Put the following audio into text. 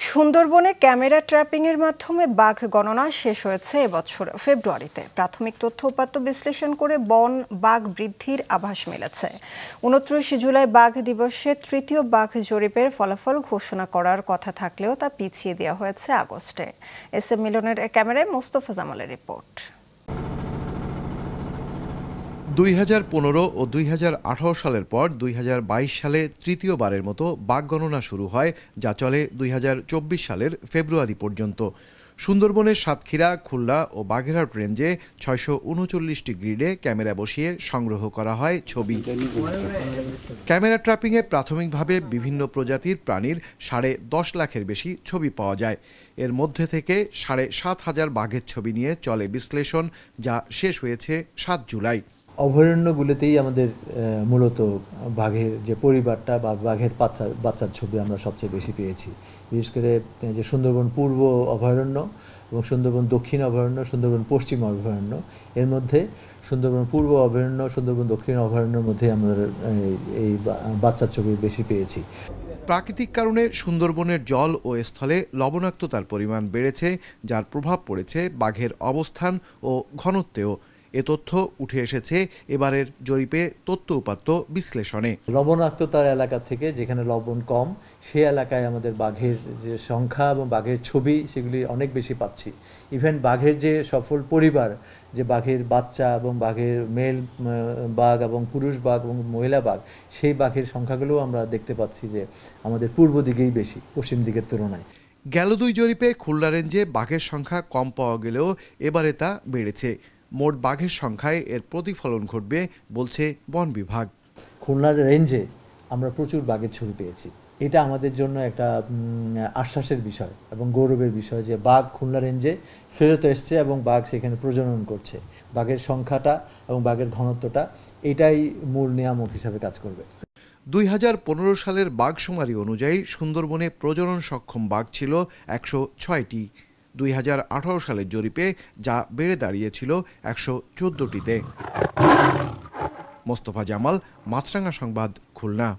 সুন্দরবনে ক্যামেরা ট্র্যাপিংয়ের মাধ্যমে বাঘ গণনা শেষ হয়েছে এবছর ফেব্রুয়ারিতে। প্রাথমিক তথ্য উপাত্ত বিশ্লেষণ করে বন বাঘ বৃদ্ধির আভাস মিলেছে। ২৯ জুলাই বাঘ দিবসে তৃতীয় বাঘ জরিপের ফলাফল ঘোষণা করার কথা থাকলেও তা পিছিয়ে দেওয়া হয়েছে আগস্টে। এস এম মিলনের ক্যামেরায় মোস্তফা জামালের রিপোর্ট। ২০১৫ ও ২০১৮ সালের পর ২০২২ সালে তৃতীয়বারের মতো বাঘ গণনা শুরু হয়, যা চলে ২০২৪ সালের ফেব্রুয়ারি পর্যন্ত। সুন্দরবনের সাতক্ষীরা, খুলনা ও বাগেরহাট রেঞ্জে ৬৩৯টি গ্রিডে ক্যামেরা বসিয়ে সংগ্রহ করা হয় ছবি। ক্যামেরা ট্র্যাপিংয়ে প্রাথমিকভাবে বিভিন্ন প্রজাতির প্রাণীর ১০.৫ লাখের বেশি ছবি পাওয়া যায়। এর মধ্যে থেকে ৭,৫০০ বাঘের ছবি নিয়ে চলে বিশ্লেষণ, যা শেষ হয়েছে ৭ জুলাই। অভয়ারণ্যগুলোতেই আমাদের মূলত বাঘের যে পরিবারটা বা বাঘের বাচ্চার ছবি আমরা সবচেয়ে বেশি পেয়েছি। বিশেষ করে যে সুন্দরবন পূর্ব অভয়ারণ্য এবং সুন্দরবন দক্ষিণ অভয়ারণ্য, সুন্দরবন পশ্চিম অভয়ারণ্য, এর মধ্যে সুন্দরবন পূর্ব অভয়ারণ্য, সুন্দরবন দক্ষিণ অভয়ারণ্যের মধ্যে আমরা এই বাচ্চার ছবি বেশি পেয়েছি। প্রাকৃতিক কারণে সুন্দরবনের জল ও স্থলে লবণাক্ততার পরিমাণ বেড়েছে, যার প্রভাব পড়েছে বাঘের অবস্থান ও ঘনত্বেও। এ তথ্য উঠে এসেছে এবারের জরিপে তথ্য উপাত্ত বিশ্লেষণে। লবণাক্ততার এলাকা থেকে যেখানে লবণ কম, সেই এলাকায় আমাদের বাঘের যে সংখ্যা এবং বাঘের ছবি সেগুলি অনেক বেশি পাচ্ছি। ইভেন বাঘের যে সফল পরিবার, যে বাঘের বাচ্চা এবং বাঘের মেল বাঘ এবং পুরুষ বাঘ এবং মহিলা বাঘ, সেই বাঘের সংখ্যাগুলোও আমরা দেখতে পাচ্ছি যে আমাদের পূর্ব দিকেই বেশি পশ্চিম দিকের তুলনায়। গেল ২ জরিপে খুলনা রেঞ্জে বাঘের সংখ্যা কম পাওয়া গেলেও এবারে তা বেড়েছে। মোট বাঘের সংখ্যায় এর প্রতিফলন ঘটবে বলছে বন বিভাগ। খুলনা রেঞ্জে আমরা প্রচুর বাঘের ছবি পেয়েছি। এটা আমাদের জন্য একটা আশ্বাসের বিষয় এবং গৌরবের বিষয় যে বাঘ খুলনা রেঞ্জে ফেরত এসছে এবং বাঘ সেখানে প্রজনন করছে। বাঘের সংখ্যাটা এবং বাঘের ঘনত্বটা এটাই মূল নিয়ামক হিসাবে কাজ করবে। ২০১৫ সালের বাঘশুমারি অনুযায়ী সুন্দরবনে প্রজনন সক্ষম বাঘ ছিল ১০৬টি। ২০১৮ সালের জরিপে যা বেড়ে দাঁড়িয়েছিল ১১৪টিতে। মোস্তফা জামাল, মাছরাঙা সংবাদ, খুলনা।